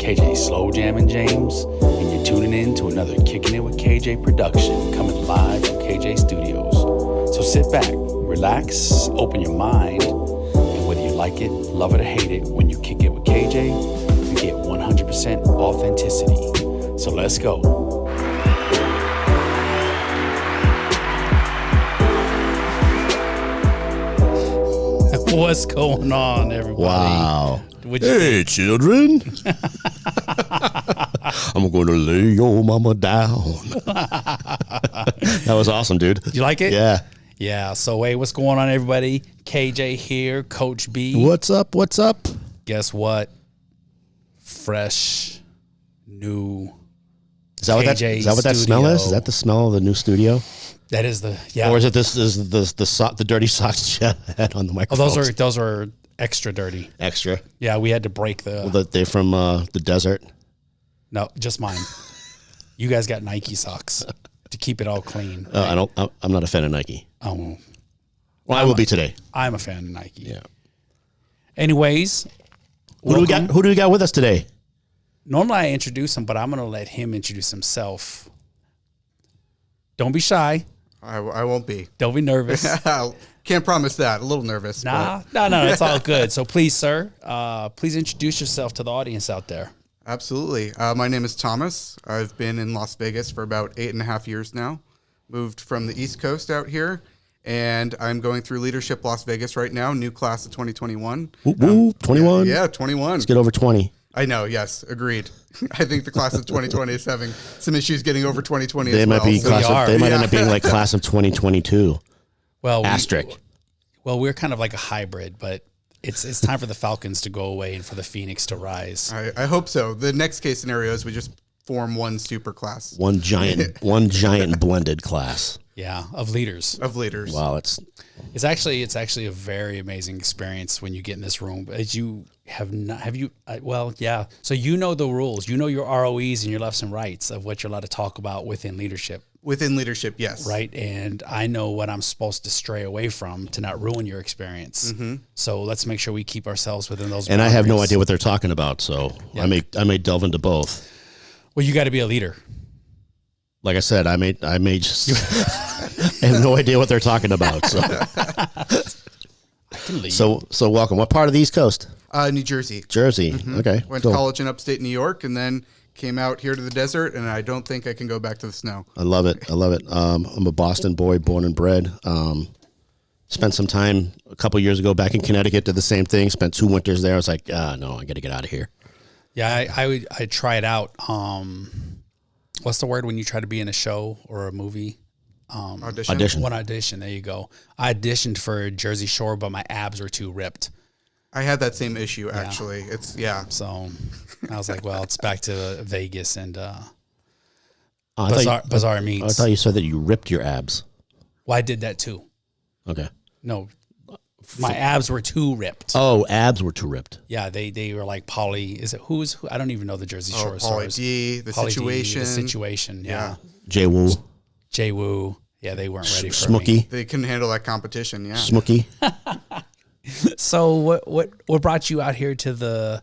KJ Slow Jammin' James, and you're tuning in to another Kicking It with KJ production coming live from KJ Studios. So sit back, relax, open your mind, and whether you like it, love it, or hate it, when you kick it with KJ, you get 100% authenticity. So let's go. What's going on, everybody? Wow. Hey, children. I'm going to lay your mama down. That was awesome, dude. You like it? Yeah. Yeah. So, hey, what's going on, everybody? KJ here, Coach B. What's up? What's up? Guess what? Fresh, new. Is that what that smell is? Is that the smell of the new studio? That is the, yeah. Or is it the dirty socks Chad had on the microphone? Oh, those are extra dirty. Extra? Yeah, we had to break They're from the desert? No, just mine. You guys got Nike socks to keep it all clean. Right? I'm not a fan of Nike. Oh. Well, I will be today. I'm a fan of Nike. Yeah. Anyways. Who do we got with us today? Normally I introduce him, but I'm going to let him introduce himself. Don't be shy. I won't be. Don't be nervous. Can't promise that. A little nervous. No, it's all good. So please, sir, please introduce yourself to the audience out there. Absolutely. My name is Thomas. I've been in Las Vegas for about 8.5 years now. Moved from the East Coast out here, and I'm going through Leadership Las Vegas right now, new class of 2021. Woo, 21? Yeah, 21. Let's get over 20. I know, yes, agreed. I think the class of 2020 is having some issues getting over 2020 They as might well. be they might end up being like class of 2022. Well, asterisk. We're kind of like a hybrid, but it's time for the Falcons to go away and for the Phoenix to rise. I hope so. The next case scenario is we just form one super class. One giant blended class. Yeah, of leaders. Wow, it's actually a very amazing experience when you get in this room. As you so you know the rules. You know your ROEs and your lefts and rights of what you're allowed to talk about within leadership. Within leadership, yes. Right, and I know what I'm supposed to stray away from to not ruin your experience. Mm-hmm. So let's make sure we keep ourselves within those boundaries. And I have no idea what they're talking about, so yeah. I may delve into both. Well, you got to be a leader. Like I said, I may just I have no idea what they're talking about. So, I can lead. So welcome. What part of the East Coast? New Jersey. Jersey. Mm-hmm. Okay. Went to college in upstate New York, and then came out here to the desert, and I don't think I can go back to the snow. I love it. I'm a Boston boy, born and bred. Spent some time a couple years ago back in Connecticut, did the same thing. Spent 2 winters there. I was like, no, I got to get out of here. Yeah, I try it out. What's the word when you try to be in a show or a movie? Audition. One audition. There you go. I auditioned for Jersey Shore, but my abs were too ripped. I had that same issue, actually. So I was like, well, it's back to Vegas and Bizarre Meats. I thought you said that you ripped your abs. Well, I did that too. Okay. No, my abs were too ripped. Oh, abs were too ripped. Yeah, they were like Polly. Is it who? I don't even know the Jersey Shore Pauly stars. D, The Pauly Situation. D, The Situation. Yeah. Jay Woo. Yeah, they weren't ready for Smokey. me. They couldn't handle that competition. Yeah. Smokey. So what brought you out here to the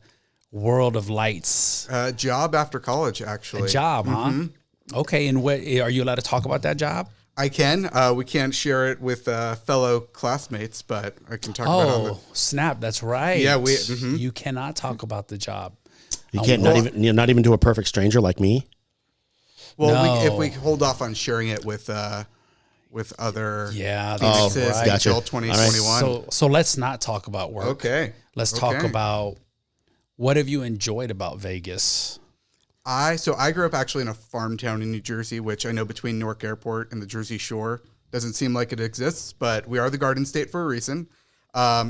world of lights? Job after college, actually. A job, huh? Okay, and what are you allowed to talk about that job? I can. We can't share it with fellow classmates, but I can talk about it. Oh, snap! That's right. Yeah, you cannot talk about the job. You can't not even to a perfect stranger like me. Well, if we hold off on sharing it with other Phoenixes, gotcha. until 2021. Right. So let's not talk about work. Okay. Let's talk about what have you enjoyed about Vegas. I grew up actually in a farm town in New Jersey, which I know between Newark Airport and the Jersey Shore doesn't seem like it exists, but we are the Garden State for a reason.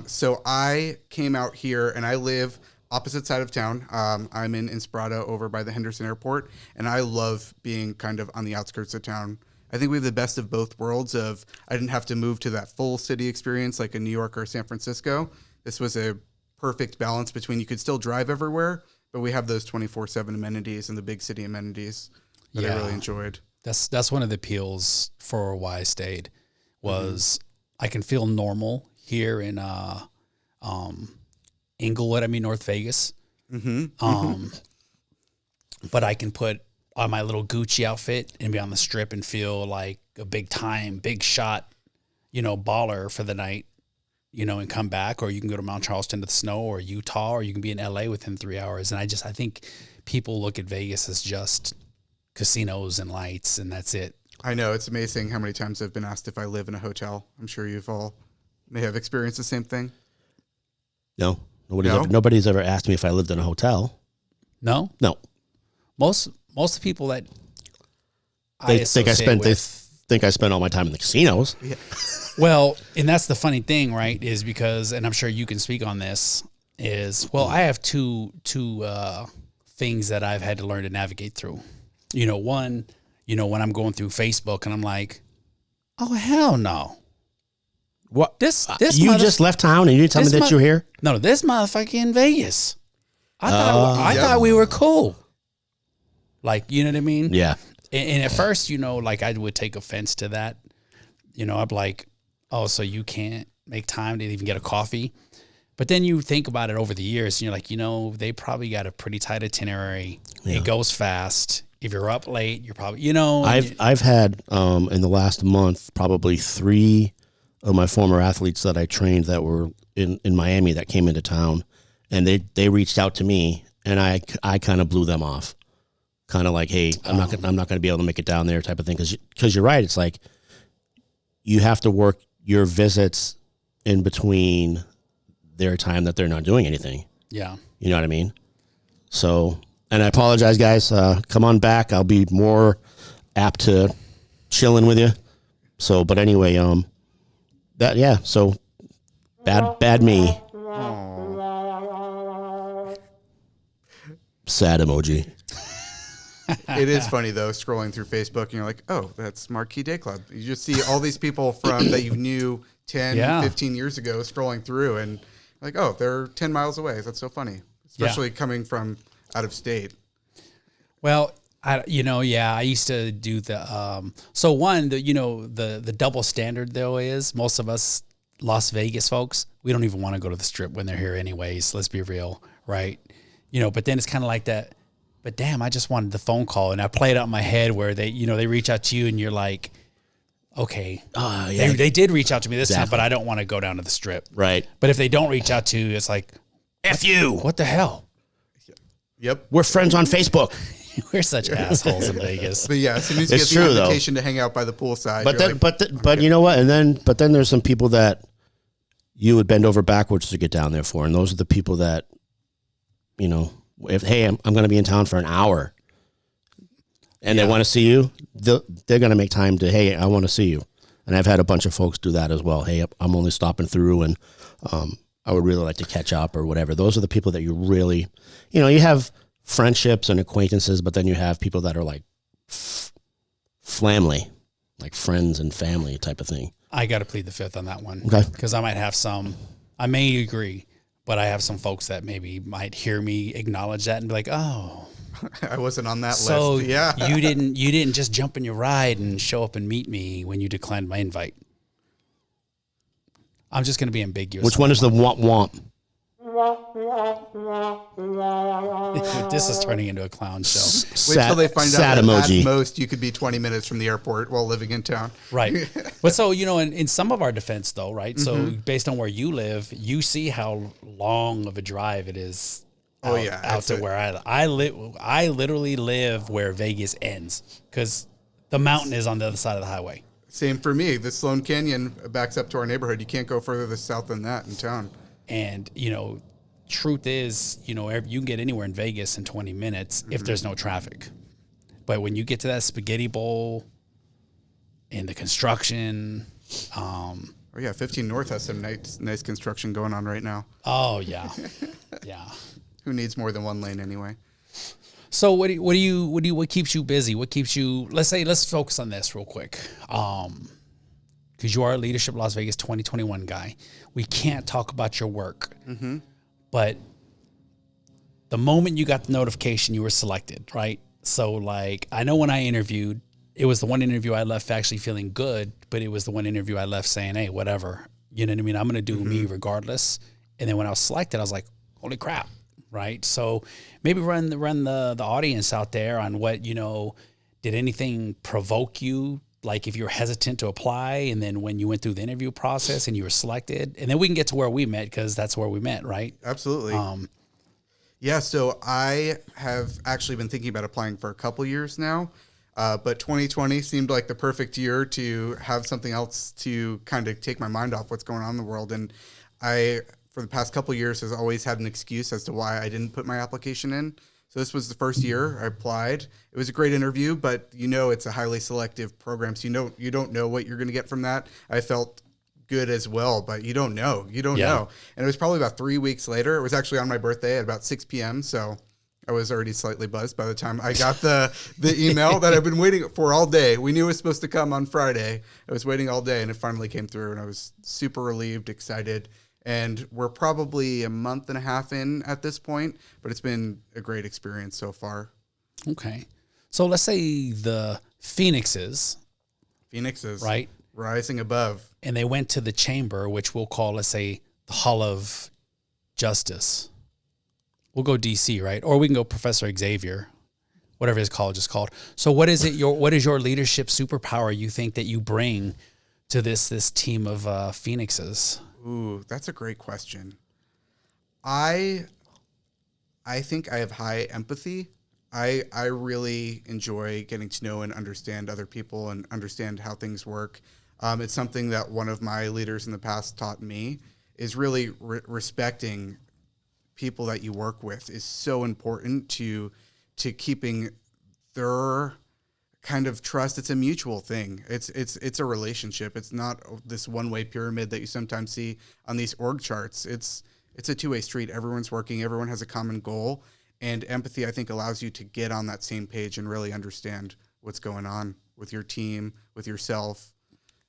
So I came out here and I live opposite side of town. I'm in Inspirado over by the Henderson Airport, and I love being kind of on the outskirts of town. I think we have the best of both worlds of I didn't have to move to that full city experience like in New York or San Francisco. This was a perfect balance between you could still drive everywhere, but we have those 24/7 amenities and the big city amenities that I really enjoyed. That's one of the appeals for why I stayed was I can feel normal here in Inglewood, North Vegas. but I can put on my little Gucci outfit and be on the strip and feel like a big shot, baller for the night, and come back. Or you can go to Mount Charleston to the snow, or Utah, or you can be in LA within 3 hours. And I think people look at Vegas as just casinos and lights, and that's it. I know, it's amazing how many times I've been asked if I live in a hotel. I'm sure you've all may have experienced the same thing. No, nobody's ever asked me if I lived in a hotel. No. Most of the people that they think I spend all my time in the casinos. Yeah. Well, and that's the funny thing, right? Is because, and I'm sure you can speak on this. I have two things that I've had to learn to navigate through. One, when I'm going through Facebook and I'm like, oh hell no. What? This you just left town and you tell me that you're here? No, this motherfucker in Vegas. I thought we were cool. Like, you know what I mean? Yeah. And at first, like I would take offense to that. I'd be like, oh, so you can't make time to even get a coffee? But then you think about it over the years, and you're like, they probably got a pretty tight itinerary. Yeah. It goes fast. If you're up late, you're probably, I've had in the last month probably 3 of my former athletes that I trained that were in Miami that came into town, and they reached out to me, and I kind of blew them off. Kind of like, hey, I'm not going to be able to make it down there, type of thing. Because you're right. It's like you have to work your visits in between their time that they're not doing anything. Yeah, you know what I mean. So, and I apologize, guys. Come on back. I'll be more apt to chilling with you. So, but anyway, So bad me. Aww. Sad emoji. It is funny though, scrolling through Facebook and you're like, oh, that's Marquee Day Club. You just see all these people from that you knew 10, 15 years ago scrolling through and like, oh, they're 10 miles away. That's so funny. Especially coming from out of state. Well, I used to do the, the double standard though is most of us Las Vegas folks, we don't even want to go to the strip when they're here anyways. Let's be real. Right. But then it's kind of like that. But damn, I just wanted the phone call, and I play it out in my head where they reach out to you, and you're like, okay, they did reach out to me this time, but I don't want to go down to the strip, right? But if they don't reach out to you, it's like, F you, what the hell? Yep, we're friends on Facebook. We're such assholes in Vegas. But yeah, as soon as you get the invitation to hang out by the poolside, but you know what? But then there's some people that you would bend over backwards to get down there for, and those are the people that, if, hey, I'm going to be in town for an hour and they want to see you, they're going to make time to, hey, I want to see you. And I've had a bunch of folks do that as well. Hey, I'm only stopping through and I would really like to catch up or whatever. Those are the people that you really, you have friendships and acquaintances, but then you have people that are like family, like friends and family type of thing. I got to plead the fifth on that one. Okay. Because I might have I may agree, but I have some folks that maybe might hear me acknowledge that and be like, oh, I wasn't on that list. So yeah. you didn't just jump in your ride and show up and meet me when you declined my invite. I'm just going to be ambiguous. Which one is the womp womp? This is turning into a clown show. Wait till they find out that emoji. At most you could be 20 minutes from the airport while living in town. Right. But so, in some of our defense though, right? So based on where you live, you see how long of a drive it is out to where I live. I literally live where Vegas ends because the mountain is on the other side of the highway. Same for me. The Sloan Canyon backs up to our neighborhood. You can't go further south than that in town. And, truth is, you can get anywhere in Vegas in 20 minutes if there's no traffic. But when you get to that Spaghetti Bowl and the construction. 15 North has some nice construction going on right now. Oh, yeah. Yeah. Who needs more than one lane anyway? So what keeps you busy? What keeps you, let's focus on this real quick. Because you are a Leadership Las Vegas 2021 guy. We can't talk about your work. Mm-hmm. But the moment you got the notification, you were selected, right? So, I know when I interviewed, it was the one interview I left actually feeling good, but it was the one interview I left saying, hey, whatever. You know what I mean? I'm going to do me regardless. And then when I was selected, I was like, holy crap, right? So maybe run the audience out there on what, did anything provoke you? Like if you were hesitant to apply, and then when you went through the interview process and you were selected, and then we can get to where we met, because that's where we met, right? Absolutely. Yeah, so I have actually been thinking about applying for a couple years now, but 2020 seemed like the perfect year to have something else to kind of take my mind off what's going on in the world. And I, for the past couple years, has always had an excuse as to why I didn't put my application in. So this was the first year I applied. It was a great interview, but it's a highly selective program, so you don't know what you're going to get from that. I felt good as well, but you don't know. And it was probably about 3 weeks later. It was actually on my birthday at about 6 p.m., so I was already slightly buzzed by the time I got the email that I've been waiting for all day. We knew it was supposed to come on Friday. I was waiting all day, and it finally came through, and I was super relieved, excited. And we're probably a month and a half in at this point, but it's been a great experience so far. Okay. So let's say the Phoenixes, right? Rising above. And they went to the chamber, which we'll call, let's say, the Hall of Justice. We'll go DC, right? Or we can go Professor Xavier, whatever his college is called. So what is your leadership superpower you think that you bring to this team of Phoenixes? Ooh, that's a great question. I think I have high empathy. I really enjoy getting to know and understand other people and understand how things work. It's something that one of my leaders in the past taught me, is really respecting people that you work with is so important to keeping their kind of trust. It's a mutual thing. It's a relationship. It's not this one-way pyramid that you sometimes see on these org charts. It's a two-way street. Everyone's working. Everyone has a common goal. And empathy, I think, allows you to get on that same page and really understand what's going on with your team, with yourself,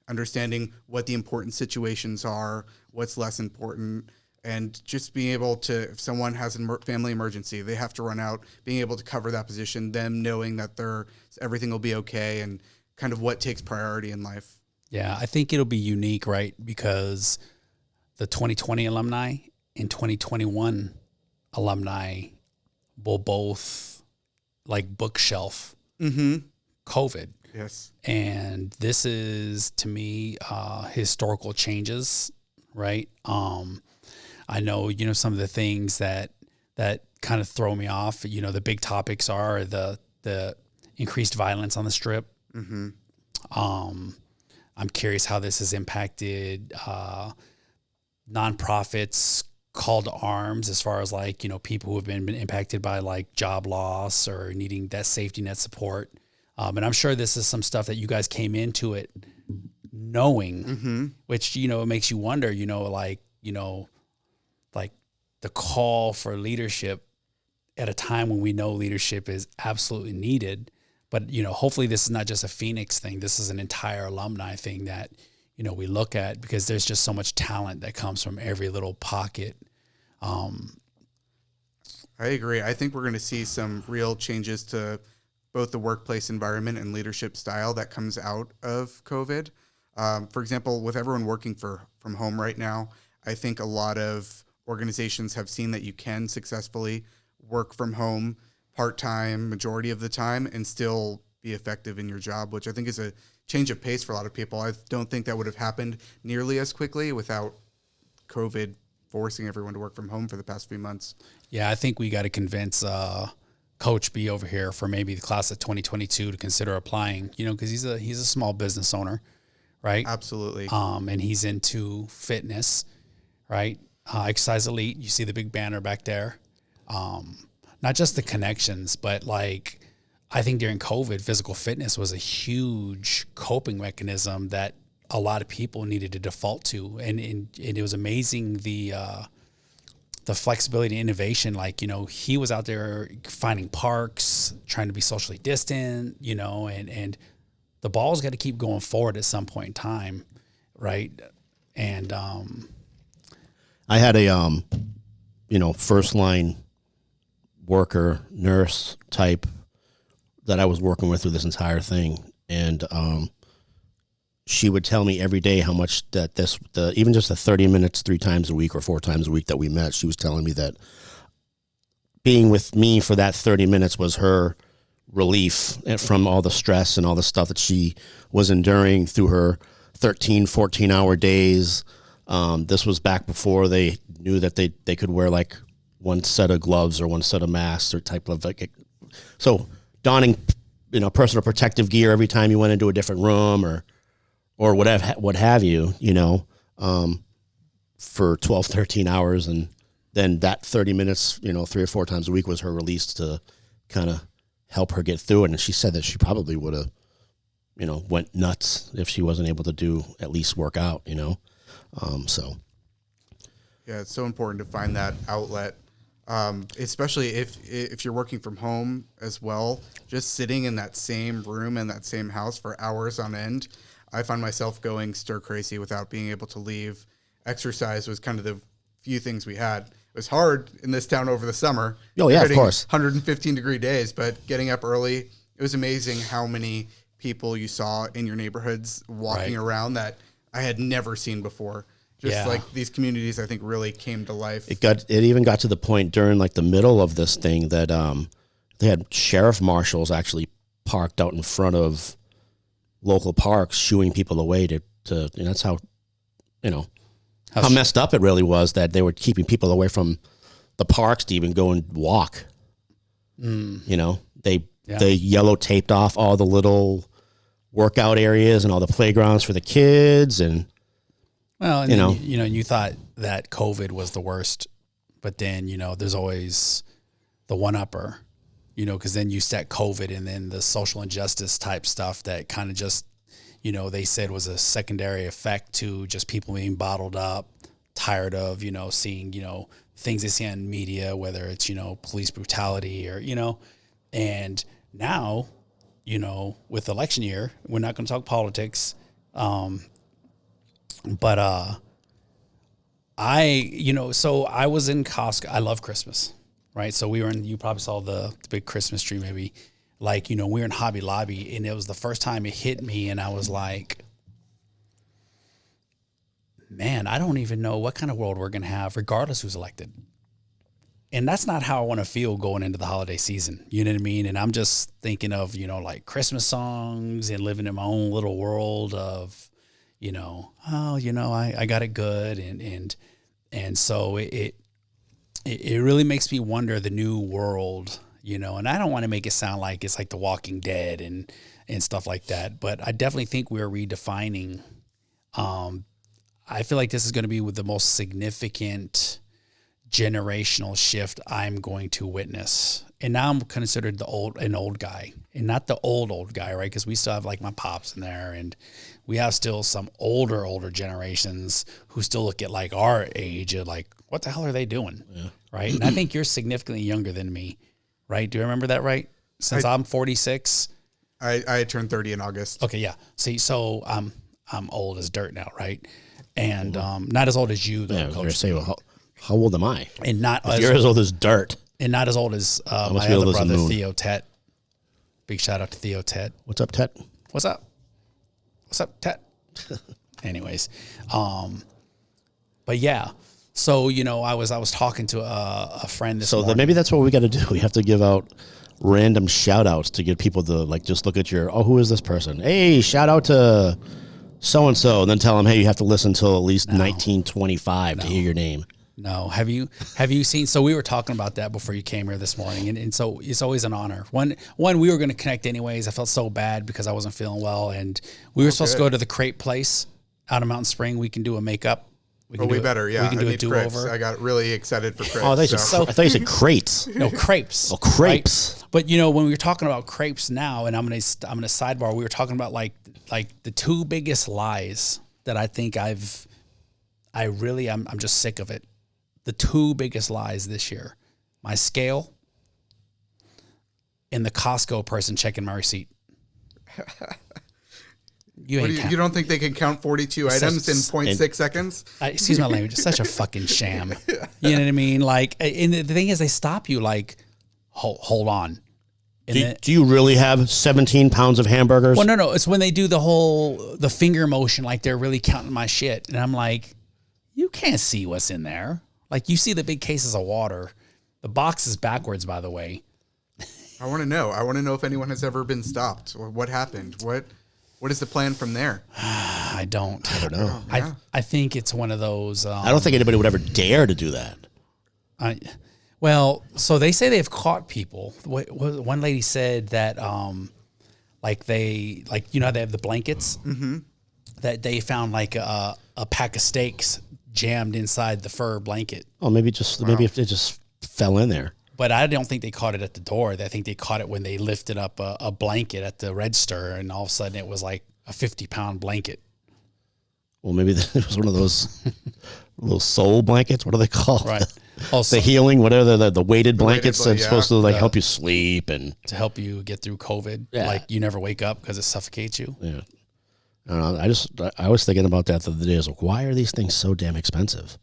understanding what the important situations are, what's less important, and just being able to, if someone has a family emergency, they have to run out, being able to cover that position, them knowing that everything will be okay, and kind of what takes priority in life. Yeah, I think it'll be unique, right? Because the 2020 alumni and 2021 alumni will both bookshelf COVID. Yes. And this is, to me, historical changes, right? I know, some of the things that kind of throw me off, the big topics are the increased violence on the Strip. Mm-hmm. I'm curious how this has impacted nonprofits, call to arms, as far as people who have been impacted by job loss or needing that safety net support. And I'm sure this is some stuff that you guys came into it knowing, which, it makes you wonder, the call for leadership at a time when we know leadership is absolutely needed. But, hopefully this is not just a Phoenix thing. This is an entire alumni thing that, we look at, because there's just so much talent that comes from every little pocket. I agree. I think we're going to see some real changes to both the workplace environment and leadership style that comes out of COVID. For example, with everyone working from home right now, I think a lot of organizations have seen that you can successfully work from home part-time majority of the time and still be effective in your job, which I think is a change of pace for a lot of people. I don't think that would have happened nearly as quickly without COVID forcing everyone to work from home for the past few months. Yeah, I think we got to convince Coach B over here for maybe the class of 2022 to consider applying, because he's a small business owner, right? Absolutely. And he's into fitness, right? Exercise Elite, you see the big banner back there. Not just the connections, but I think during COVID, physical fitness was a huge coping mechanism that a lot of people needed to default to. And it was amazing the flexibility and innovation. He was out there finding parks, trying to be socially distant, and the ball's got to keep going forward at some point in time, right? And I had a first line worker, nurse type that I was working with through this entire thing, and she would tell me every day how much that even just the 30 minutes 3 times a week or 4 times a week that we met, she was telling me that being with me for that 30 minutes was her relief from all the stress and all the stuff that she was enduring through her 13, 14-hour days. This was back before they knew that they could wear like one set of gloves or one set of masks or type of like. So donning, personal protective gear every time you went into a different room or whatever, what have you, for 12, 13 hours. And then that 30 minutes, 3 or 4 times a week was her release to kind of help her get through it. And she said that she probably would have, went nuts if she wasn't able to do at least work out, so. Yeah, it's so important to find that outlet, especially if you're working from home as well. Just sitting in that same room in that same house for hours on end, I find myself going stir crazy without being able to leave. Exercise was kind of the few things we had. It was hard in this town over the summer. Oh yeah, of course. 115-degree days, but getting up early, it was amazing how many people you saw in your neighborhoods walking around that I had never seen before. Just like these communities, I think, really came to life. It even got to the point during like the middle of this thing that they had sheriff marshals actually parked out in front of local parks, shooing people away to that's how how messed up it really was that they were keeping people away from the parks to even go and walk. They yellow taped off all the little workout areas and all the playgrounds for the kids and. Well, and you thought that COVID was the worst, but then, there's always the one-upper, because then you set COVID and then the social injustice type stuff that kind of just, they said was a secondary effect to just people being bottled up, tired of, seeing, things they see on media, whether it's, police brutality or, and now, with election year, we're not going to talk politics, but so I was in Costco. I love Christmas, right? So you probably saw the big Christmas tree maybe. Like, we were in Hobby Lobby, and it was the first time it hit me, and I was like, man, I don't even know what kind of world we're going to have regardless who's elected. And that's not how I want to feel going into the holiday season. You know what I mean? And I'm just thinking of, like Christmas songs and living in my own little world of, I got it good. And so it really makes me wonder the new world, and I don't want to make it sound like it's like The Walking Dead and stuff like that, but I definitely think we're redefining. I feel like this is going to be with the most significant generational shift I'm going to witness. And now I'm considered an old guy, and not the old guy, right? Because we still have like my pops in there, and we have still some older generations who still look at like our age of like, what the hell are they doing? Yeah. Right. And I think you're significantly younger than me, right? Do you remember that right? Since I'm 46. I turned 30 in August. Okay. Yeah. See, so I'm old as dirt now. Right. And not as old as you though. Yeah, I was going to say, well, how old am I? And you're as old as dirt. And not as old as my other brother, Theo Tet. Big shout out to Theo Tet. What's up, Tet? What's up? What's up, Tet? Anyways, but yeah. So I was talking to a friend this morning. So maybe that's what we got to do. We have to give out random shout outs to get people to like just look at who is this person? Hey, shout out to so and so, and then tell them, hey, you have to listen till at least 1925 to hear your name. No. Have you seen, so we were talking about that before you came here this morning. And so it's always an honor. One, we were going to connect anyways. I felt so bad because I wasn't feeling well. And we were supposed to go to the crepe place out of Mountain Spring. We can do a makeup. We better. Yeah. We can do a do-over. I got really excited for crepes. Oh, I thought you said crates. No, crepes. Oh, crepes. Right? But when we were talking about crepes now, and I'm gonna sidebar, we were talking about like the two biggest lies that I think I'm just sick of it. The two biggest lies this year, my scale and the Costco person checking my receipt. You don't think they can count 42 items in 0.6 seconds? Excuse my language. It's such a fucking sham. You know what I mean? Like, and the thing is, they stop you like, hold on. Do you really have 17 pounds of hamburgers? Well, no. It's when they do the finger motion, like they're really counting my shit. And I'm like, you can't see what's in there. Like, you see the big cases of water, The box is backwards, by the way. I want to know. I want to know if anyone has ever been stopped. What happened? What is the plan from there? I don't know. I think it's one of those. I don't think anybody would ever dare to do that. Well, so they say they've caught people. One lady said that, they have the blankets, that they found like a pack of steaks jammed inside the fur blanket. Oh, maybe if it just fell in there. But I don't think they caught it at the door. I think they caught it when they lifted up a blanket at the register, and all of a sudden it was like a 50-pound blanket. Well, maybe it was one of those little soul blankets. What are they called? Right. Also, the healing, whatever the weighted blankets that's supposed to help you sleep and to help you get through COVID. Yeah. Like you never wake up because it suffocates you. Yeah. I don't know. I was thinking about that the other day. I was like, why are these things so damn expensive?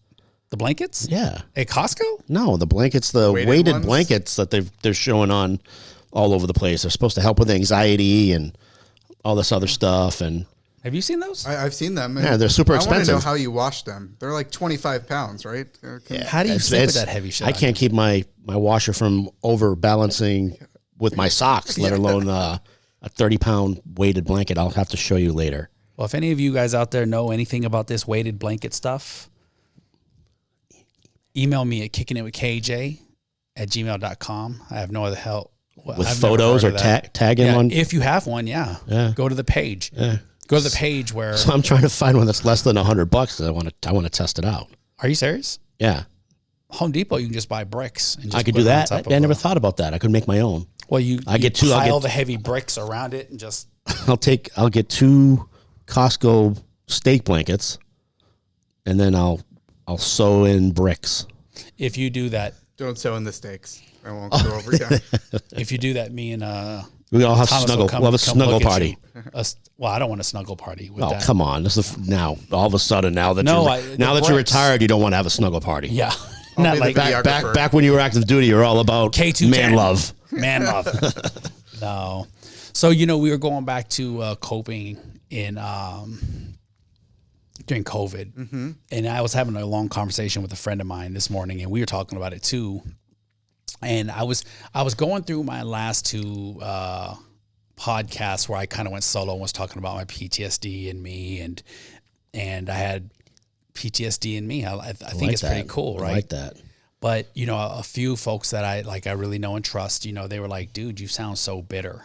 The blankets? Yeah. At Costco? No, the blankets, the weighted blankets that they're showing on all over the place. They're supposed to help with anxiety and all this other stuff. And have you seen those? I've seen them. Yeah, they're super expensive. I want to know how you wash them. They're like 25 pounds, right? Yeah. How do you sleep with that heavy shit? I can't keep my washer from overbalancing with my socks, let alone a 30-pound weighted blanket. I'll have to show you later. Well, if any of you guys out there know anything about this weighted blanket stuff, email me at kickingitwithkj@gmail.com. I have no other help. With photos or tagging one? If you have one, yeah. Go to the page. Yeah. Go to the page where... So I'm trying to find one that's less than $100 because I want to test it out. Are you serious? Yeah. Home Depot, you can just buy bricks. And just I could do that. I never thought about that. I could make my own. Well, you get pile the heavy bricks around it and just... I'll get 2 Costco steak blankets, and then I'll sew in bricks. If you do that, don't sew in the steaks. I won't go over you. If you do that, me and we all have snuggle. We'll have a snuggle party. Well, I don't want a snuggle party. With that. Come on! This is now all of a sudden now that you're retired, you don't want to have a snuggle party. Yeah, not like back when you were active duty, you're all about K210. man love. Man love. No. So we were going back to coping in during COVID, and I was having a long conversation with a friend of mine this morning, and we were talking about it too. And I was going through my last 2 podcasts where I kind of went solo and was talking about my PTSD and me, and I had PTSD in me. I think it's pretty cool, right? I like that. But a few folks that I really know and trust, they were like, "Dude, you sound so bitter."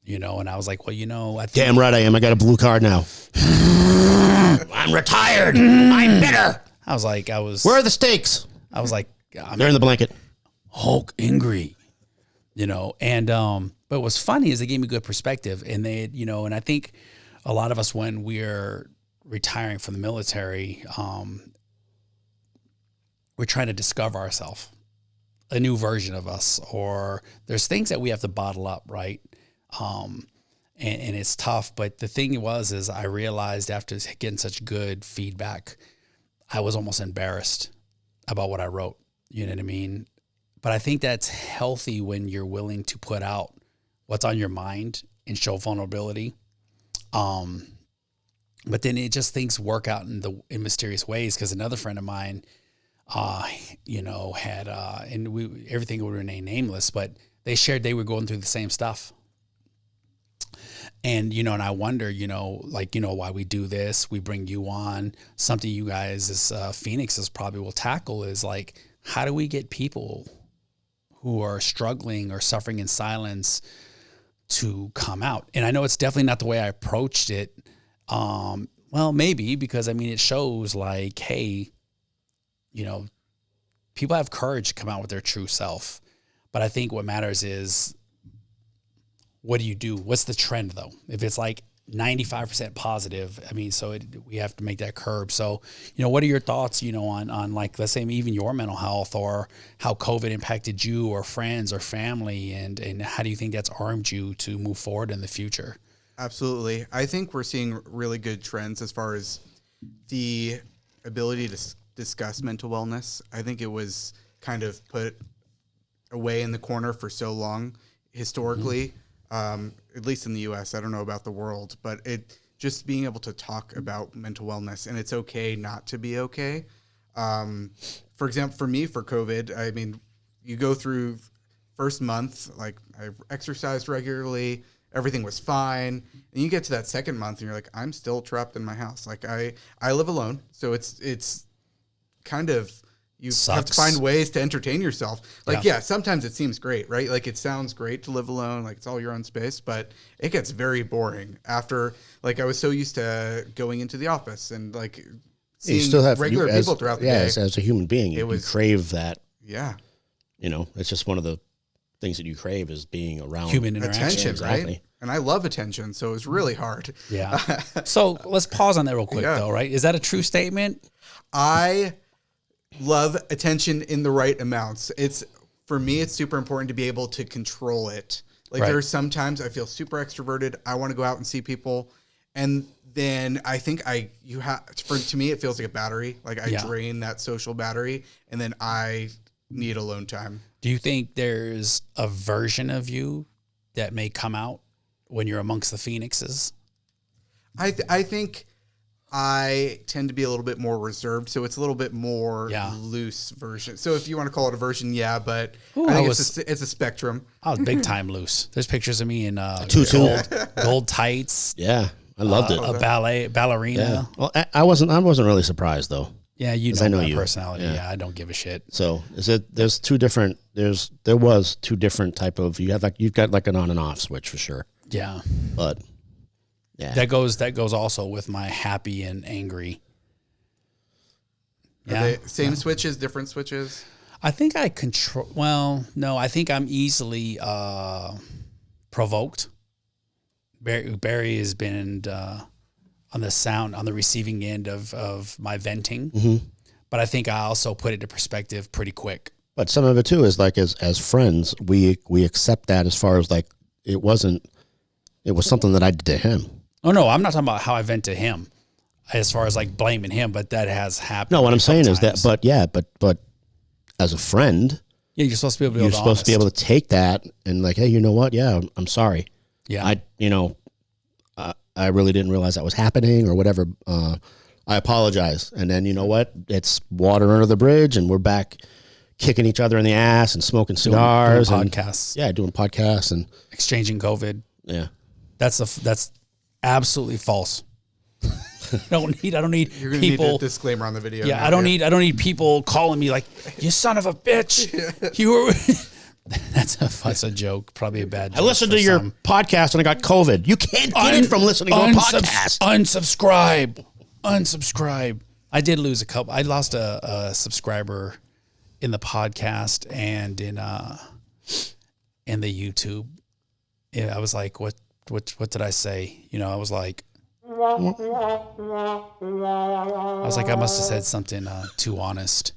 And I was like, well, I think... Damn right I am. I got a blue card now. I'm retired. I'm bitter. Where are the steaks? I was like... They're in the blanket. Hulk angry, and, but what's funny is they gave me good perspective, and they, and I think a lot of us, when we're retiring from the military, we're trying to discover ourselves, a new version of us, or there's things that we have to bottle up, right? And it's tough, but the thing is I realized after getting such good feedback, I was almost embarrassed about what I wrote. You know what I mean? But I think that's healthy when you're willing to put out what's on your mind and show vulnerability. But then things work out in mysterious ways. Cause another friend of mine, had, and everything would remain nameless, but they shared they were going through the same stuff. And, and I wonder, why we do this, we bring you on, something you guys as Phoenixes probably will tackle is like, how do we get people who are struggling or suffering in silence to come out? And I know it's definitely not the way I approached it. Well, maybe because it shows like, hey, people have courage to come out with their true self. But I think what matters is, what do you do? What's the trend though? If it's like 95% positive, we have to make that curb. So, what are your thoughts, on like, let's say even your mental health or how COVID impacted you or friends or family, and how do you think that's armed you to move forward in the future? Absolutely. I think we're seeing really good trends as far as the ability to discuss mental wellness. I think it was kind of put away in the corner for so long historically. At least in the US, I don't know about the world, but it just being able to talk about mental wellness, and it's okay not to be okay. For example, for me, for COVID, you go through first month, like I exercised regularly, everything was fine. And you get to that second month and you're like, I'm still trapped in my house. Like I live alone. So it's kind of, you have to find ways to entertain yourself. Like, yeah, sometimes it seems great, right? Like it sounds great to live alone. Like it's all your own space, but it gets very boring after, like I was so used to going into the office and like seeing regular people throughout the day. As a human being, you crave that. Yeah. You know, it's just one of the things that you crave is being around human interaction, right? And I love attention, so it was really hard. Yeah. So let's pause on that real quick, though, right? Is that a true statement? I love attention in the right amounts. For me, it's super important to be able to control it. Like there are some times I feel super extroverted. I want to go out and see people, and then I think to me, it feels like a battery. Like I drain that social battery, and then I need alone time. Do you think there's a version of you that may come out when you're amongst the phoenixes? I think I tend to be a little bit more reserved, so it's a little bit more loose version. So if you want to call it a version, but I think it's a spectrum. I was big time loose. There's pictures of me in gold tights. Yeah, I loved it. A ballerina. Yeah. Well, I wasn't really surprised though. Yeah, I know my personality. Yeah, I don't give a shit. So there was two different type of, you've got like an on and off switch for sure. Yeah. But yeah. That goes also with my happy and angry. Yeah. Are they same switches, different switches? I think I I think I'm easily provoked. Barry has been on the receiving end of my venting. But I think I also put it into perspective pretty quick. But some of it too is like as friends, we accept that as far as like it was something that I did to him. Oh no, I'm not talking about how I vent to him as far as like blaming him, but that has happened. No, what I'm saying is that, but as a friend, you're supposed to be able to take that and like, hey, you know what? Yeah, I'm sorry. Yeah. I really didn't realize that was happening or whatever. I apologize. And then you know what? It's water under the bridge and we're back kicking each other in the ass and smoking cigars. Doing podcasts. Doing podcasts and exchanging COVID. Yeah. That's absolutely false. I don't need You're gonna people. Need a disclaimer on the video. Yeah, I don't need people calling me like, you son of a bitch. You were that's a joke. Probably a bad joke. I listened to your podcast and I got COVID. You can't get it from listening to a podcast. Unsubscribe. I did lose a couple. I lost a subscriber in the podcast and in the YouTube. I was like, what did I say? I was like, I must have said something too honest,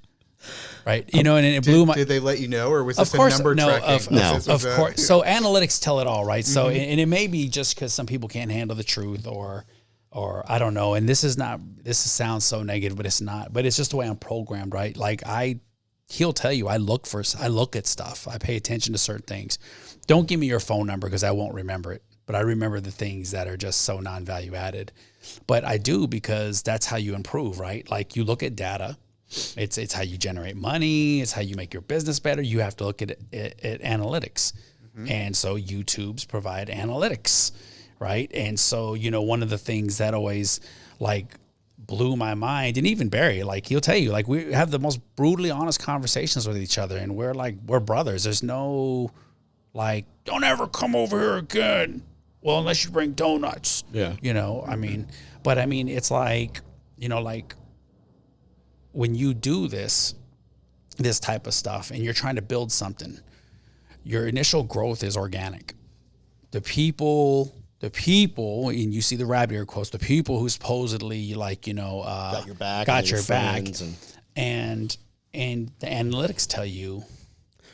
right? And it blew my. Did they let you know, or was this a number tracking? Of course. So analytics tell it all, right? So and it may be just because some people can't handle the truth, or I don't know. And this sounds so negative, but it's not. But it's just the way I'm programmed, right? Like he'll tell you, I look at stuff. I pay attention to certain things. Don't give me your phone number because I won't remember it. But I remember the things that are just so non-value added. But I do because that's how you improve, right? Like you look at data. It's how you generate money. It's how you make your business better. You have to look at analytics. And so YouTubes provide analytics, right? And so, one of the things that always like blew my mind, and even Barry, like he'll tell you, like we have the most brutally honest conversations with each other and we're brothers. There's no like, don't ever come over here again. Well, unless you bring donuts. Yeah. It's like, like when you do this type of stuff and you're trying to build something, your initial growth is organic. The people, and you see the rabbit ear quotes, the people who supposedly got your back, and the analytics tell you,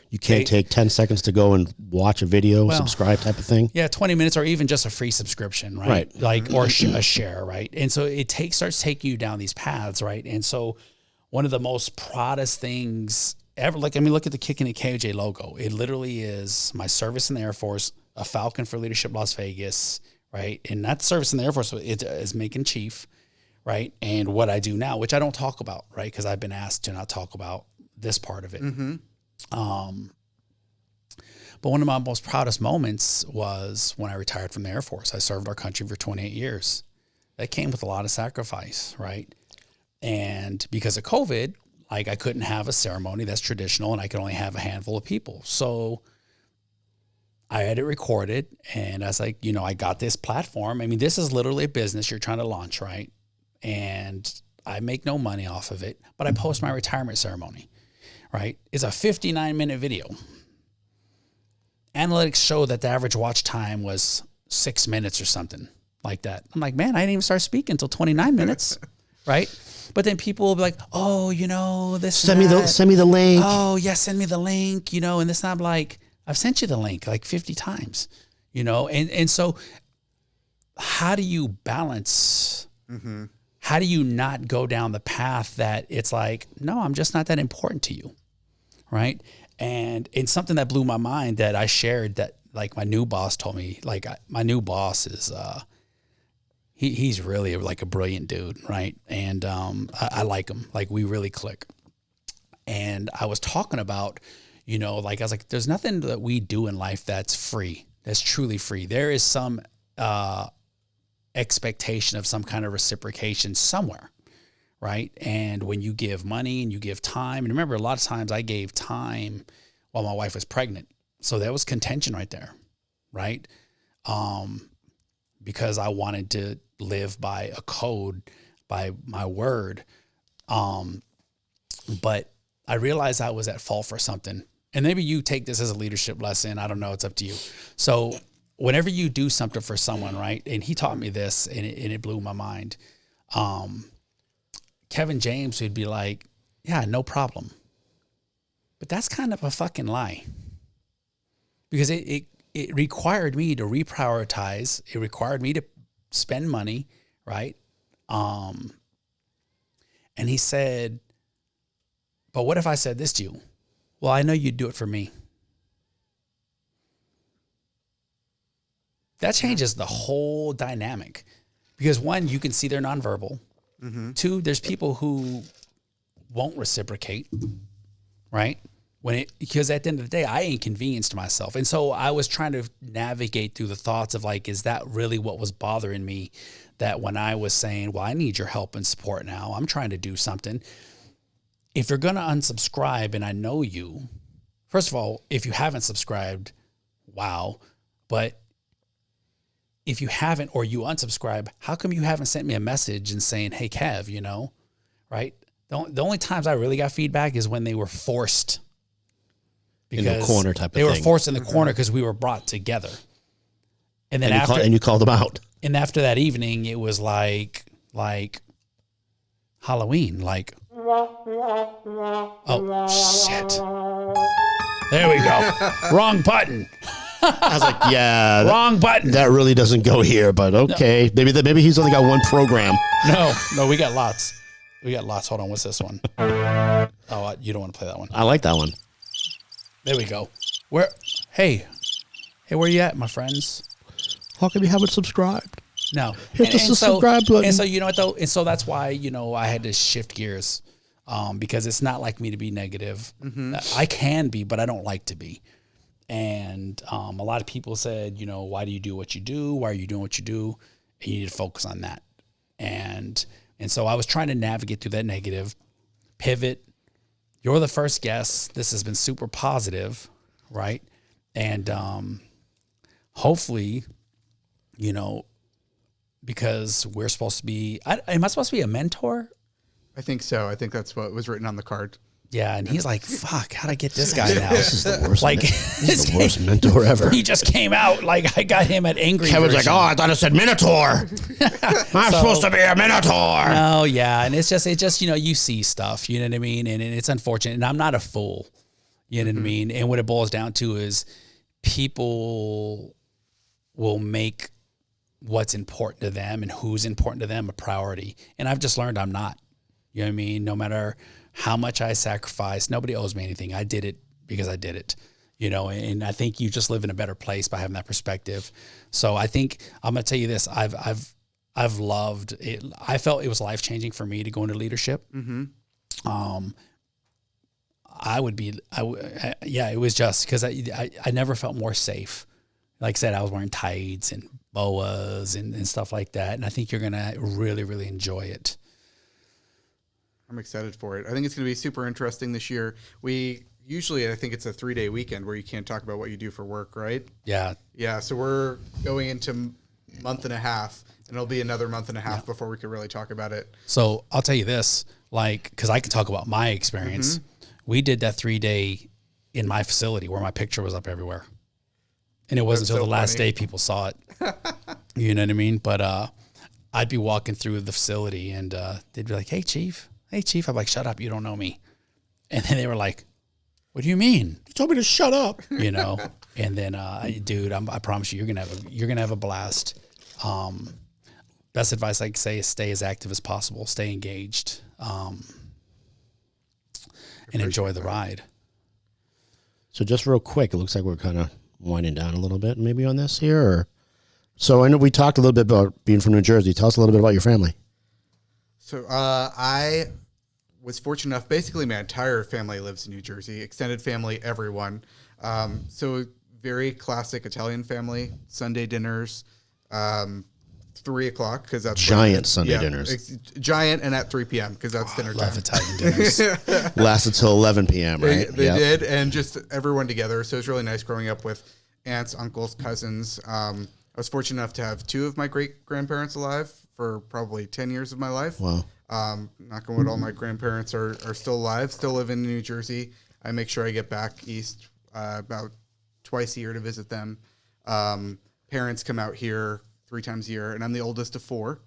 you can't take 10 seconds to go and watch a video, subscribe type of thing. Yeah, 20 minutes or even just a free subscription, right? Like or a share, right? And so it starts taking you down these paths, right? And so one of the most proudest things ever, look at the Kicking It KJ logo. It literally is my service in the Air Force, a Falcon for Leadership Las Vegas, right? And that service in the Air Force is making chief, right? And what I do now, which I don't talk about, right? Because I've been asked to not talk about this part of it. But one of my most proudest moments was when I retired from the Air Force. I served our country for 28 years. That came with a lot of sacrifice, right? And because of COVID, like I couldn't have a ceremony that's traditional and I could only have a handful of people. So I had it recorded and I was like, you know, I got this platform. I mean, this is literally a business you're trying to launch, right? And I make no money off of it, but I post my retirement ceremony, right? It's a 59-minute video. Analytics show that the average watch time was 6 minutes or something like that. I'm like, man, I didn't even start speaking until 29 minutes, right? But then people will be like, oh, you know, this send me the link. Oh, yeah, send me the link, you know, and this, I'm like, I've sent you the link like 50 times, you know? And so how do you balance, how do you not go down the path that it's like, no, I'm just not that important to you, right? And something that blew my mind that I shared that like my new boss told me, like my new boss is, he's really like a brilliant dude. Right. And, I like him, like we really click. And I was talking about, you know, like I was like, there's nothing that we do in life that's free, that's truly free. There is some, expectation of some kind of reciprocation somewhere. Right. And when you give money and you give time, and remember, a lot of times I gave time while my wife was pregnant. So there was contention right there. Right. Because I wanted to live by a code, by my word. But I realized I was at fault for something. And maybe you take this as a leadership lesson. I don't know. It's up to you. So whenever you do something for someone, right. And he taught me this and it blew my mind. Kevin James would be like, yeah, no problem. But that's kind of a fucking lie. Because it required me to reprioritize. It required me to spend money, right? And he said, but what if I said this to you? Well, I know you'd do it for me. That changes the whole dynamic. Because one, you can see they're nonverbal. Two, there's people who won't reciprocate, right? Because at the end of the day, I inconvenienced myself. And so I was trying to navigate through the thoughts of like, is that really what was bothering me? That when I was saying, well, I need your help and support now, I'm trying to do something. If you're going to unsubscribe and I know you, first of all, if you haven't subscribed, wow. But if you haven't, or you unsubscribe, how come you haven't sent me a message and saying, hey, Kev, you know, right? The only times I really got feedback is when they were forced. In the corner type of thing. They were forced in the corner because we were brought together. And then you called them out. And after that evening, it was like Halloween, like, oh, shit. There we go. Wrong button. I was like, yeah. Wrong button. That really doesn't go here, but okay. No. Maybe he's only got one program. No, we got lots. Hold on, what's this one? Oh, you don't want to play that one. I like that one. There we go. Hey, where you at, my friends? How come you haven't subscribed? No. Hit the subscribe button. And so, you know what, though? And so that's why, you know, I had to shift gears because it's not like me to be negative. I can be, but I don't like to be. And a lot of people said, you know, why do you do what you do? Why are you doing what you do? And you need to focus on that. And so I was trying to navigate through that negative, pivot. You're the first guest. This has been super positive, right? And hopefully, you know, because we're supposed to be, am I supposed to be a mentor? I think so. I think that's what was written on the card. Yeah, and he's like, fuck, how'd I get this guy now? This is the worst. Like, This is the worst mentor ever. He just came out, like, I got him at Angry Kevin's like, version. oh, I thought it said Minotaur. I'm supposed to be a Minotaur. No, yeah, and it's just, you know, you see stuff, you know what I mean? And it's unfortunate, and I'm not a fool, you know what I mean? And what it boils down to is people will make what's important to them and who's important to them a priority. And I've just learned I'm not, you know what I mean? No matter how much I sacrifice, nobody owes me anything. I did it because I did it, you know, and I think you just live in a better place by having that perspective. So I think I'm going to tell you this. I've loved it. I felt it was life-changing for me to go into leadership. yeah, it was just because I never felt more safe. Like I said, I was wearing tights and boas and stuff like that. And I think you're going to really, really enjoy it. I'm excited for it. I think it's going to be super interesting this year. I think it's a 3-day weekend where you can't talk about what you do for work, right? Yeah. Yeah. So we're going into month and a half, and it'll be another month and a half before we can really talk about it. So I'll tell you this, because I can talk about my experience. We did that 3-day in my facility where my picture was up everywhere. And it wasn't until the last day people saw it. You know what I mean? But I'd be walking through the facility and they'd be like, hey, Chief. I'm like, shut up. You don't know me. And then they were like, what do you mean? You told me to shut up. You know? And then, dude, I promise you, you're gonna have a blast. Best advice I can say is stay as active as possible. Stay engaged. And enjoy the ride. So just real quick, it looks like we're kind of winding down a little bit maybe on this here. So I know we talked a little bit about being from New Jersey. Tell us a little bit about your family. So I was fortunate enough, basically my entire family lives in New Jersey, extended family, everyone. So very classic Italian family, Sunday dinners, 3 o'clock because that's giant Sunday dinners. Giant and at 3 p.m. because that's dinner time. Love Italian dinners. Lasts until 11 p.m., right? They did, and just everyone together. So it was really nice growing up with aunts, uncles, cousins. I was fortunate enough to have 2 of my great-grandparents alive for probably 10 years of my life. Wow. Knock on wood, all my grandparents are still alive, still live in New Jersey. I make sure I get back east about twice a year to visit them. Parents come out here 3 times a year, and I'm the oldest of 4.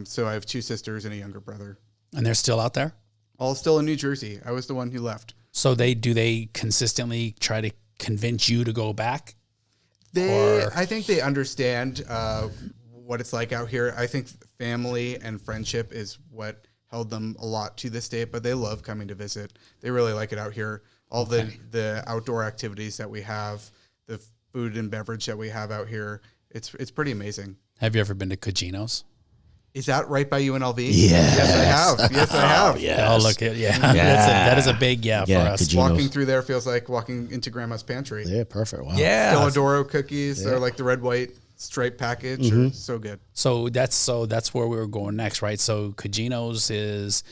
So I have 2 sisters and a younger brother. And they're still out there? All still in New Jersey. I was the one who left. So do they consistently try to convince you to go back? I think they understand what it's like out here. I think family and friendship is what held them a lot to this day, but they love coming to visit. They really like it out here. All the outdoor activities that we have, the food and beverage that we have out here, it's pretty amazing. Have you ever been to Cugino's? Is that right by UNLV? Yes. Yes, I have. Yes, I have. Yes. Oh, look at that is a big for us. Cugino's. Walking through there feels like walking into Grandma's pantry. Yeah, perfect. Wow. Yeah. Philadoro cookies. They're like the red, white stripe package. Are so good. So that's where we were going next, right? So Cugino's is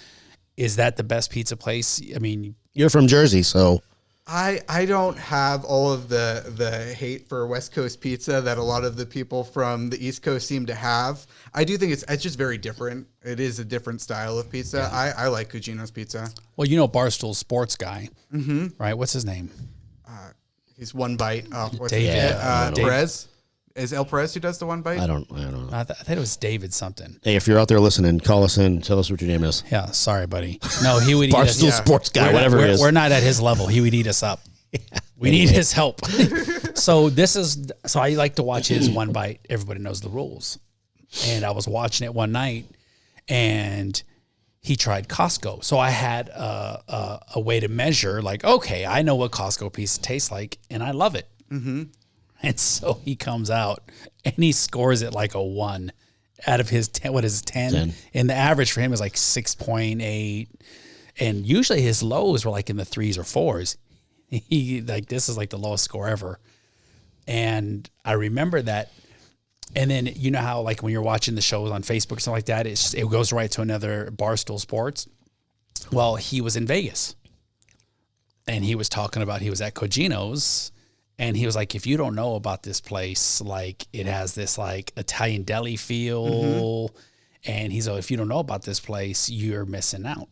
that the best pizza place? I mean, you're from Jersey, so I don't have all of the hate for West Coast pizza that a lot of the people from the East Coast seem to have. I do think it's just very different. It is a different style of pizza. Yeah. I like Cugino's pizza. Well, Barstool's sports guy, right? What's his name? He's One Bite. What's David Perez. Is El Perez who does the One Bite? I don't know. I thought it was David something. Hey, if you're out there listening, call us in. Tell us what your name is. Yeah, sorry, buddy. No, he would eat us. Barstool Sports Guy, whatever it is. We're not at his level. He would eat us up. We need his help. So I like to watch his One Bite. Everybody knows the rules. And I was watching it one night, and he tried Costco. So I had a way to measure, like, okay, I know what Costco pizza tastes like, and I love it. Mm-hmm. And so he comes out and he scores it like a 1 out of his 10. What is it, 10? And the average for him is like 6.8. And usually his lows were like in the 3s or 4s. This is like the lowest score ever. And I remember that. And then you know how like when you're watching the shows on Facebook or something like that, it goes right to another Barstool Sports. Well, he was in Vegas. And he was talking about he was at Cugino's. And he was like, if you don't know about this place, like it has this like Italian deli feel. And he's like, if you don't know about this place, you're missing out.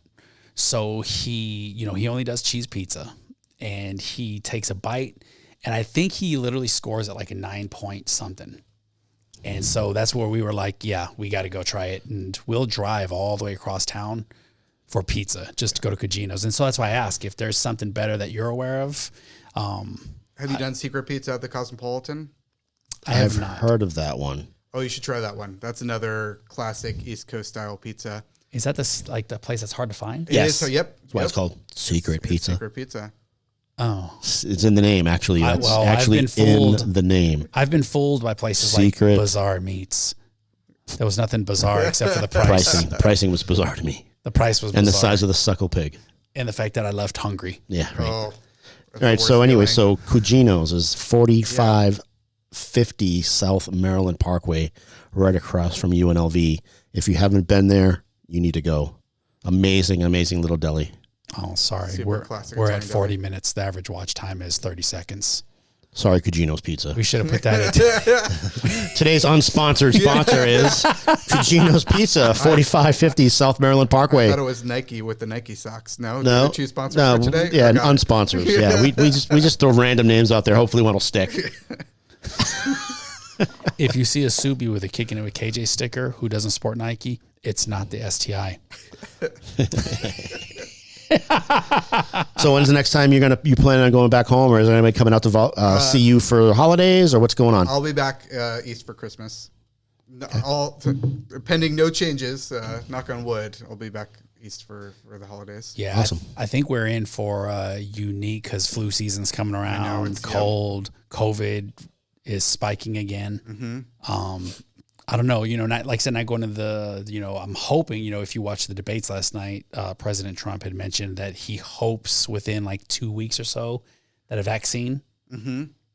So he only does cheese pizza, and he takes a bite, and I think he literally scores at like a 9 point something. And so that's where we were like, yeah, we got to go try it. And we'll drive all the way across town for pizza just to go to Cugino's. And so that's why I ask if there's something better that you're aware of. Have you done secret pizza at the Cosmopolitan? I have not heard of that one. Oh, you should try that one. That's another classic East Coast style pizza. Is that the place that's hard to find? Yes. It is, so, yep. That's why it's called Secret Pizza. Secret Pizza. Oh. It's in the name, actually. It's actually I've been fooled. in the name. I've been fooled by places Secret. like Bazaar Meats. There was nothing bizarre except for the price. Pricing was bizarre to me. The price was bizarre. And the size of the suckle pig. and the fact that I left hungry. Yeah. Right. Oh, All right. So anyway, so Cugino's is 4550 South Maryland Parkway, right across from UNLV. If you haven't been there, you need to go. Amazing, amazing little deli. Oh, sorry. Super classic We're Italian at 40 deli. minutes. The average watch time is 30 seconds. Sorry, Cugino's Pizza. We should have put that in. Today's unsponsored sponsor is Cugino's Pizza, 4550 South Maryland I Parkway. thought it was Nike with the Nike socks. No, No, did we choose sponsors no, for today? yeah, Forgot. unsponsors. Yeah, we just throw random names out there. Hopefully, one will stick. If you see a Subi with a Kicking It with KJ sticker who doesn't support Nike, it's not the STI. So when's the next time you plan on going back home, or is there anybody coming out to see you for the holidays, or what's going on? I'll be back east for Christmas. Pending no changes, knock on wood, I'll be back east for the holidays. Yeah, Awesome. I think we're in for unique because flu season's coming around, it's- cold, COVID is spiking again. I don't know, not like I said, not going to the, I'm hoping, if you watched the debates last night, President Trump had mentioned that he hopes within like 2 weeks or so that a vaccine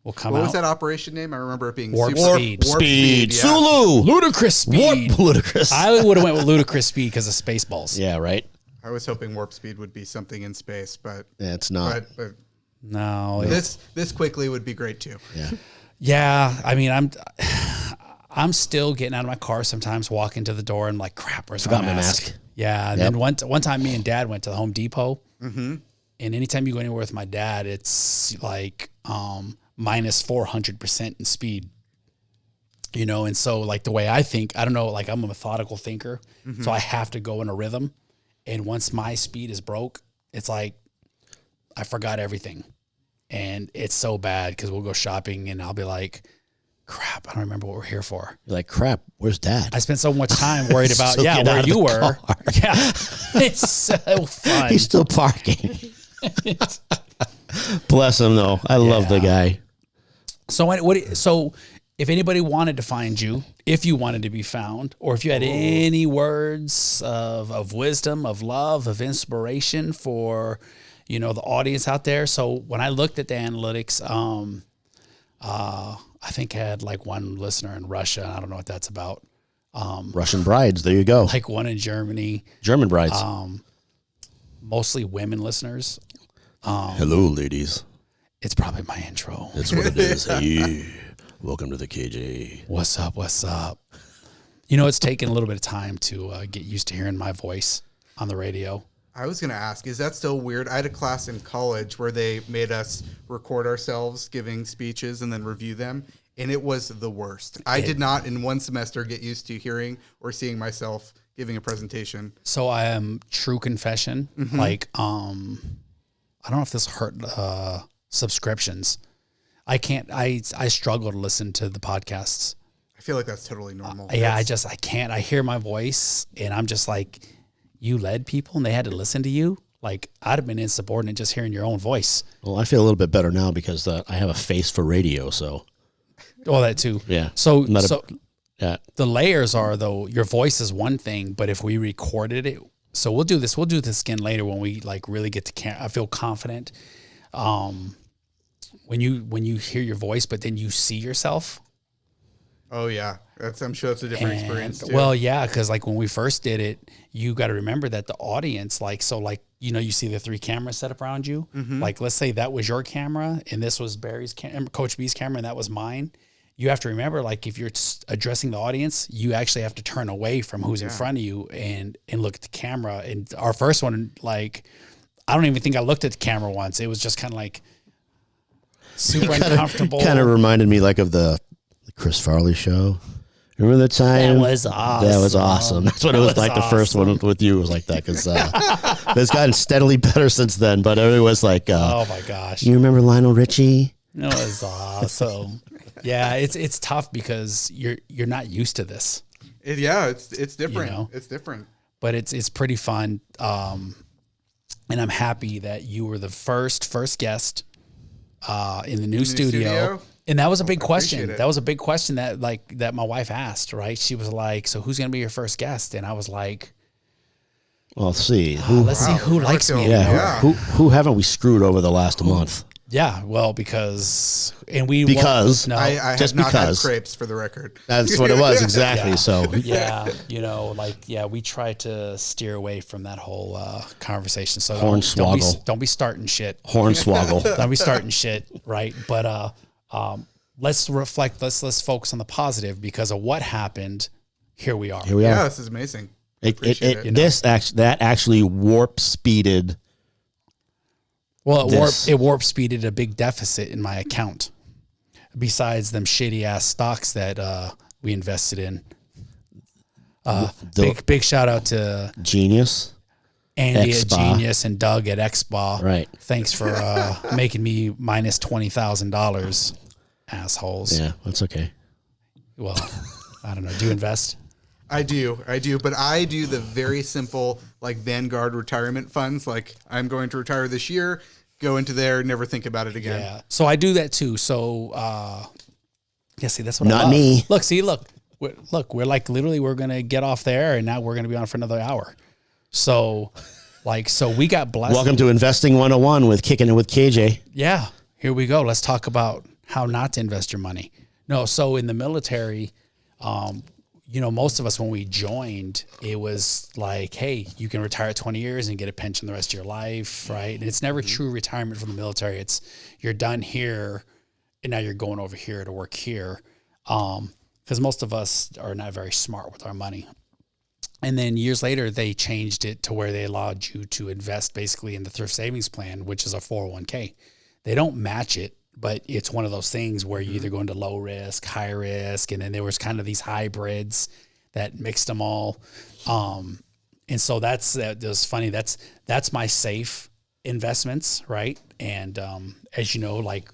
will come What out. was that operation name? I remember it being Warp super, Speed. Warp Speed, yeah. Sulu, Ludicrous speed. Ludicrous. I would have went with ludicrous speed because of Spaceballs. Yeah, right. I was hoping Warp Speed would be something in space, but Yeah, it's not. but No, this quickly would be great too. Yeah. yeah. I mean, I'm still getting out of my car sometimes, walking to the door, and like, crap, where's Forgot my my mask? mask. Yeah, and Yep. then one time, me and Dad went to the Home Depot, and anytime you go anywhere with my dad, it's like minus 400% in speed. And so like the way I think, I don't know, like I'm a methodical thinker, so I have to go in a rhythm, and once my speed is broke, it's like I forgot everything, and it's so bad because we'll go shopping, and I'll be like, crap, I don't remember what we're here for. You're like, crap, where's Dad? I spent so much time worried about, So get out where of you the were. car. Yeah. It's so fun. He's still parking. Bless him, though. I love the guy. So if anybody wanted to find you, if you wanted to be found, or if you had any words of wisdom, of love, of inspiration for, the audience out there. So when I looked at the analytics, I think I had like one listener in Russia. I don't know what that's about. Russian brides. There you go. Like one in Germany, German brides. mostly women listeners. Hello, ladies. It's probably my intro. That's what it is. Hey, welcome to the KJ. What's up? What's up? It's taken a little bit of time to get used to hearing my voice on the radio. I was going to ask, is that still weird? I had a class in college where they made us record ourselves giving speeches and then review them, and it was the worst. I did not in one semester get used to hearing or seeing myself giving a presentation. So I am true confession. Like, I don't know if this hurt subscriptions. I struggle to listen to the podcasts. I feel like that's totally normal. I can't. I hear my voice and I'm just like, you led people and they had to listen to you. Like I'd have been insubordinate just hearing your own voice. Well, I feel a little bit better now because I have a face for radio. So, Oh, that too. yeah. So, Yeah. the layers are though, your voice is one thing, but if we recorded it, so we'll do this again later when we like really get to I feel confident. When you hear your voice, but then you see yourself. Oh, yeah. I'm sure that's a different experience, too. Well, yeah, because like when we first did it, you got to remember that the audience, you see the 3 cameras set up around you. Like, let's say that was your camera and this was Barry's Coach B's camera and that was mine. You have to remember, like, if you're addressing the audience, you actually have to turn away from who's in front of you and look at the camera. And our first one, like, I don't even think I looked at the camera once. It was just kind of like super uncomfortable. Kind of reminded me like of the Chris Farley show. Remember the time? That was awesome. That was awesome. That's what it was like. The first one with you was like that because it's gotten steadily better since then. But it was like, Oh my gosh. you remember Lionel Richie? It was awesome. Yeah, it's tough because you're not used to this, It's different. You know? It's different. but it's pretty fun. And I'm happy that you were the first guest in the new studio. And that was a big question. That was a big question that my wife asked, right? She was like, so who's going to be your first guest? And I was like, Well, see. Let's see who likes me. Yeah. Who haven't we screwed over the last month? Yeah, well, because no, I just have not had because. crepes for the record. That's what it was exactly. Yeah. So we try to steer away from that whole conversation. So Hornswoggle. don't be starting shit. Hornswoggle. Don't be starting shit, right? But let's reflect. Let's focus on the positive because of what happened. Here we are. Yeah, this is amazing. That actually warp speeded. Well, it warp speeded a big deficit in my account. Besides them shitty ass stocks that we invested in. Big shout out to Genius, Andy Expa. at Genius and Doug at Expa. Right. Thanks for making me minus $20,000, assholes. Yeah, that's okay. Well, I don't know. Do you invest? I do, but I do the very simple like Vanguard retirement funds. Like I'm going to retire this year, go into there, never think about it again. Yeah. So I do that too. So see, that's what I Not love. me. We're like literally we're gonna get off there and now we're gonna be on for another hour. So we got blessed. Welcome to Investing 101 with Kicking It with KJ. Yeah. Here we go. Let's talk about how not to invest your money. No, so in the military, most of us, when we joined, it was like, hey, you can retire at 20 years and get a pension the rest of your life, right? And it's never true retirement from the military. It's you're done here, and now you're going over here to work here. Because most of us are not very smart with our money. And then years later, they changed it to where they allowed you to invest basically in the thrift savings plan, which is a 401k. They don't match it, but it's one of those things where you either go into low risk, high risk, and then there was kind of these hybrids that mixed them all. And so that was funny. That's my safe investments, right? And as you know, like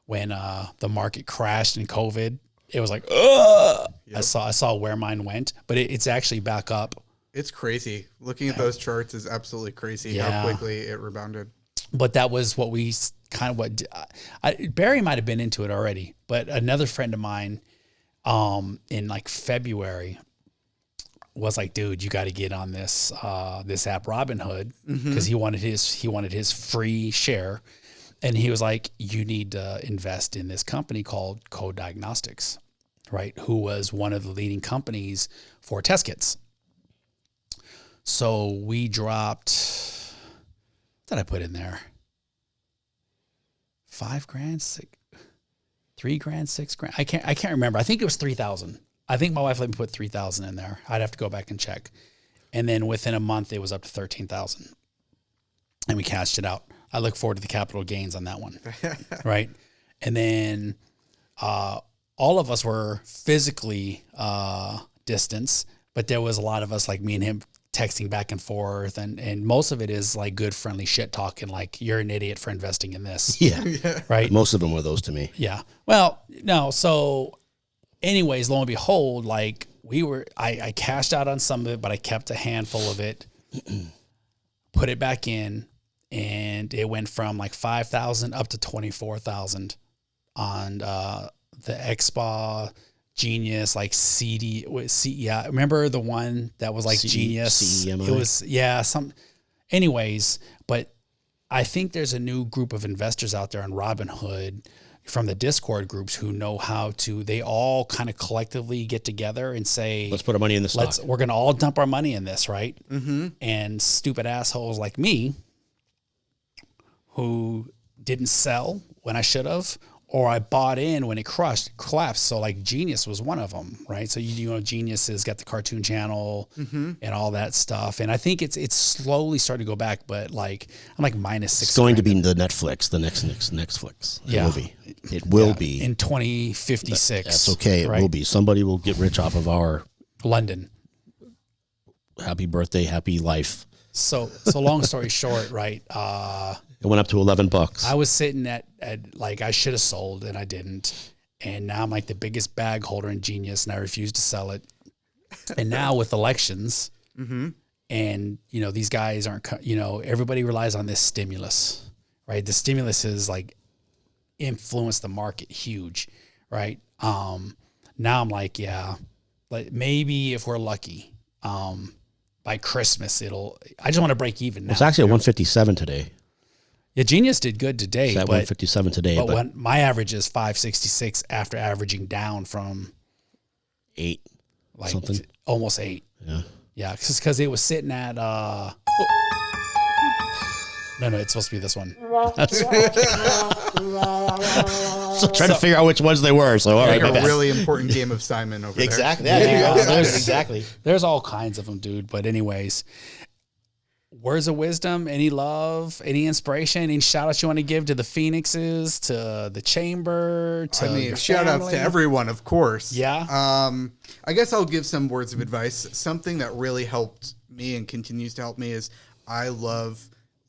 when the market crashed in COVID, it was like, ugh! Yep. I saw where mine went, but it's actually back up. It's crazy. Looking at those charts is absolutely crazy how quickly it rebounded. But that was what we kind of Barry might have been into it already, but another friend of mine in like February was like, dude, you got to get on this app Robinhood because he wanted his free share. And he was like, you need to invest in this company called Code Diagnostics, right? Who was one of the leading companies for test kits. So we dropped, what did I put in there? $5,000, $3,000, $6,000. I can't remember. I think it was 3,000. I think my wife let me put 3,000 in there. I'd have to go back and check. And then within a month, it was up to 13,000. And we cashed it out. I look forward to the capital gains on that one. Right. And then all of us were physically distanced, but there was a lot of us, like me and him, texting back and forth. And most of it is like good, friendly shit talking, like you're an idiot for investing in this. Yeah. Right. Most of them were those to me. Yeah. Well, no. So anyways, lo and behold, like I cashed out on some of it, but I kept a handful of it, put it back in. And it went from like 5,000 up to 24,000 on the Expa Genius, like CEI. Remember the one that was like Genius? CEMI. It was, anyways, but I think there's a new group of investors out there on Robinhood from the Discord groups who know how to, they all kind of collectively get together and say, let's put our money in the stock. We're going to all dump our money in this, right? Mm-hmm. And stupid assholes like me, who didn't sell when I should have, or I bought in when it collapsed. So like Genius was one of them, right? So Genius has got the cartoon channel and all that stuff. And I think it's slowly starting to go back, but like I'm like minus $6,000. It's going to be the Netflix, the next Netflix. Yeah. It will be. In 2056. That's okay. It right? will be. Somebody will get rich off of our London. Happy birthday, happy life. So long story short, right? It went up to $11. I was sitting at like I should have sold and I didn't, and now I'm like the biggest bag holder in Genius, and I refuse to sell it. And now with elections, and these guys aren't, everybody relies on this stimulus, right? The stimulus is like influenced the market huge, right? Now I'm like, yeah, like maybe if we're lucky, by Christmas, I just want to break even now. It's actually at 157 today. Yeah, Genius did good today. It's at 157 today. But when my average is 566 after averaging down from 8 like something. Almost 8. Yeah. Yeah, because it was sitting at no, it's supposed to be this one. So trying to figure out which ones they were. So all right, Like a really important game of Simon over exactly. there. There you go. There's- Exactly. There's all kinds of them, dude. But anyways, words of wisdom, any love, any inspiration, any shout outs you want to give to the Phoenixes, to the Chamber, to I mean, your shout outs to family? everyone, of course. Yeah. I guess I'll give some words of advice. Something that really helped me and continues to help me is I love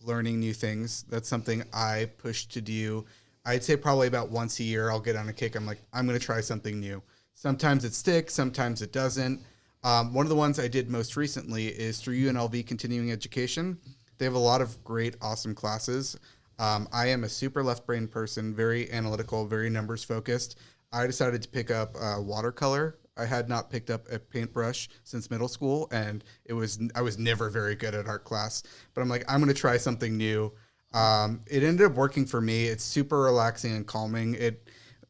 learning new things. That's something I push to do. I'd say probably about once a year I'll get on a kick. I'm like, I'm going to try something new. Sometimes it sticks, sometimes it doesn't. One of the ones I did most recently is through UNLV Continuing Education. They have a lot of great, awesome classes. I am a super left brain person, very analytical, very numbers focused. I decided to pick up watercolor. I had not picked up a paintbrush since middle school, and I was never very good at art class. But I'm like, I'm going to try something new. It ended up working for me. It's super relaxing and calming.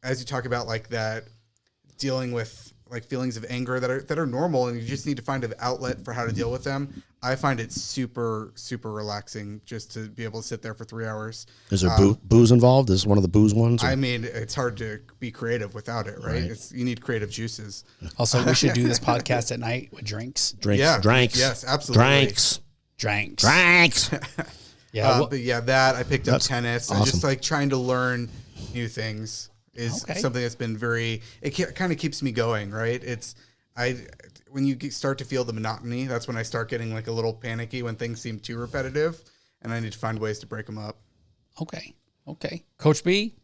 As you talk about like that, dealing with like feelings of anger that are normal, and you just need to find an outlet for how to deal with them. I find it super, super relaxing just to be able to sit there for 3 hours. Is there booze involved? Is one of the booze ones? Or? I mean, it's hard to be creative without it, right? You need creative juices. Also, we should do this podcast at night with drinks. Drinks. Yes, absolutely. Drinks. Yeah. But yeah, that I picked up tennis. awesome. And just like trying to learn new things is something that's been it kind of keeps me going, right? When you start to feel the monotony, that's when I start getting like a little panicky when things seem too repetitive, and I need to find ways to break them up. Okay. Coach B,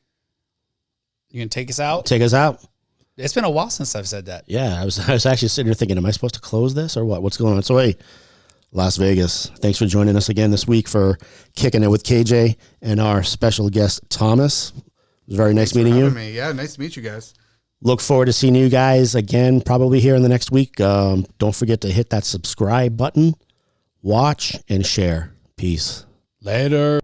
you gonna take us out? Take us out. It's been a while since I've said that. Yeah, I was actually sitting here thinking, am I supposed to close this or what? What's going on? So hey, Las Vegas, thanks for joining us again this week for Kicking It with KJ and our special guest, Thomas. It was very nice meeting you. Yeah, nice to meet you guys. Look forward to seeing you guys again, probably here in the next week. Don't forget to hit that subscribe button, watch, and share. Peace. Later.